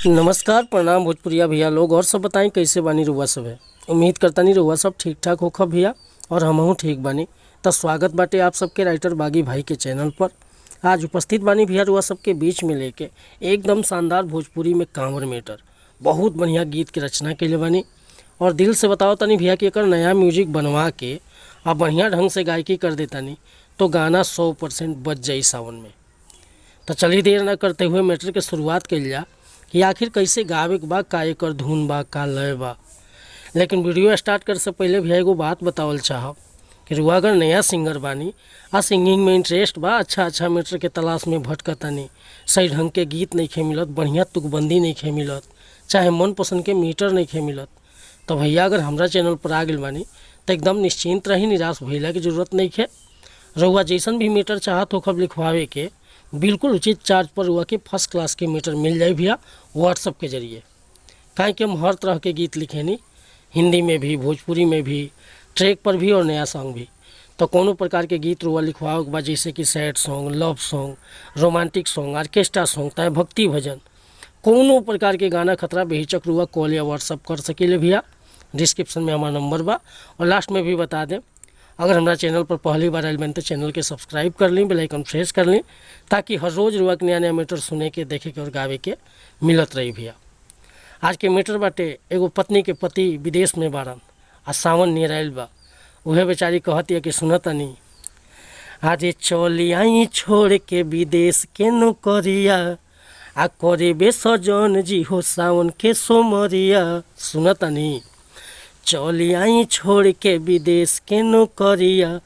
नमस्कार, प्रणाम भोजपुरिया भैया लोग। और सब बताएं कैसे बानी रउआ सब है। उम्मीद करता नहीं रउआ सब ठीक ठाक होखब भैया, और हमहूँ ठीक बानी। तो स्वागत बाटे आप सबके राइटर बागी भाई के चैनल पर। आज उपस्थित बानी भैया रउआ सबके बीच में लेके एकदम शानदार भोजपुरी में कांवर मेटर बहुत बढ़िया गीत के रचना के लिए बानी। और दिल से बताओ तनी भैया कि एकर नया म्यूजिक बनवा के आप बढ़िया ढंग से गायकी कर देता नहीं तो गाना 100% बच जाई सावन में। तो चलिए देर न करते हुए मैटर के शुरुआत कइल जा कि आखिर कैसे गावे के बा, का एकर धुन बा, का लय बा। लेकिन वीडियो स्टार्ट कर से पहले भी एगो बात बतावल चाहब कि रुआ अगर नया सिंगर बानी आ सिंगिंग में इंटरेस्ट बा, अच्छा मैटर के तलाश में भटकतानी, सही ढंग के गीत नहीं खे मिलत, बढ़िया तुकबंदी नहीं खे मिलत, चाहे मन पसंद के मीटर नहीं खे मिलत, तो भैया अगर हमरा चैनल पर आ गइल बानी तो एकदम निश्चिंत रही, निराश भइला की जरूरत नहीं है। रउआ जैसन भी मीटर चाहत होखब लिखवावे के बिल्कुल उचित चार्ज पर हुआ कि फर्स्ट क्लास के मीटर मिल जाए भैया व्हाट्सअप के जरिए। काहे कि हम हर तरह के गीत लिखेनी, हिंदी में भी, भोजपुरी में भी, ट्रैक पर भी और नया सॉन्ग भी। तो कोनो प्रकार के गीत रुआ लिखवाओ बा, जैसे कि sad song, love song, romantic song, orchestra song, चाहे भक्ति भजन, कोनो प्रकार के गाना खतरा बेहिचक रुआ कॉल या व्हाट्सअप कर सकेले भैया। डिस्क्रिप्शन में हमारा नंबर बा, और लास्ट में भी बता दें अगर हमारा चैनल पर पहली बार आइल बन तो चैनल के सब्सक्राइब कर ली, बेल आइकन प्रेस कर ली, ताकि हर रोज़ रुआ के नया नया मैटर सुने के, देखे के और गावे के मिलत रही भैया। आज के मैटर बाटे एगो पत्नी के पति विदेश में बारन आ सावन नियर आइल बा। उहे बेचारी कहती है कि सुनतनी, अरे चली आई छोड़ के विदेश के नौकरिया, आ करे बे सजन जी हो सावन के सोमरिया। सुनतनी, चली आई छोड़ के विदेश के नौकरिया,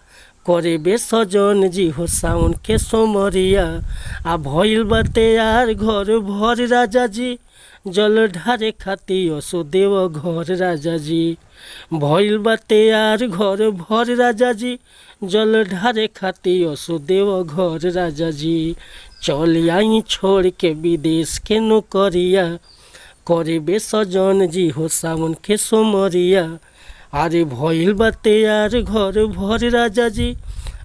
करे बे सजन जी हो सावन के सोमरिया। आ भइल बाटे यार घर भर राजा जी, जल ढारे खाती असो देव घर राजा जी। भइल बाटे यार घर भर राजा जी, जल ढारे खाती असो देव घर राजा जी। चली आई छोड़ के विदेश के नौकरिया, करे बे सजन जी हो सावन के सोमरिया। अरे भइल बाटे यार घर भर राजा जी,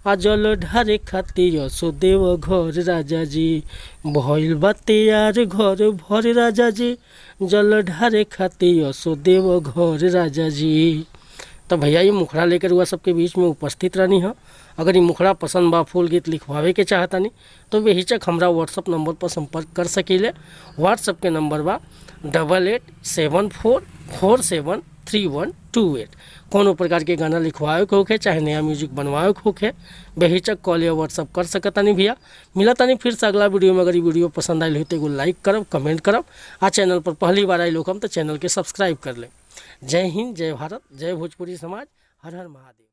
आ जल ढारे खातिर असो देव घर राजा जी। भइल बाटे यार घर भर राजा जी, जल ढारे खातिर असो देव घर राजा जी। तो भैया ये मुखड़ा लेकर हुआ सबके बीच में उपस्थित रहनी है। अगर ये मुखड़ा पसंद बा, फुल गीत लिखवावे के चाहता नहीं तो बेहिचक हमरा व्हाट्सअप नंबर पर संपर्क कर सकीले। व्हाट्सअप के नंबर बा 8874473128। कोनो प्रकार के गाना लिखवावे के होखे, चाहे नया म्यूजिक बनवावे के होखे, बेहिचक कॉल या व्हाट्सअप कर सकता नहीं भैया। मिला तानी फिर से अगला वीडियो में। अगर ये वीडियो पसंद आयल हो तो एगो लाइक करब, कमेंट करब, आ चैनल पर पहली बार आइल होखम तो चैनल के सब्सक्राइब कर ले। जय हिंद, जय भारत, जय भोजपुरी समाज, हर हर महादेव।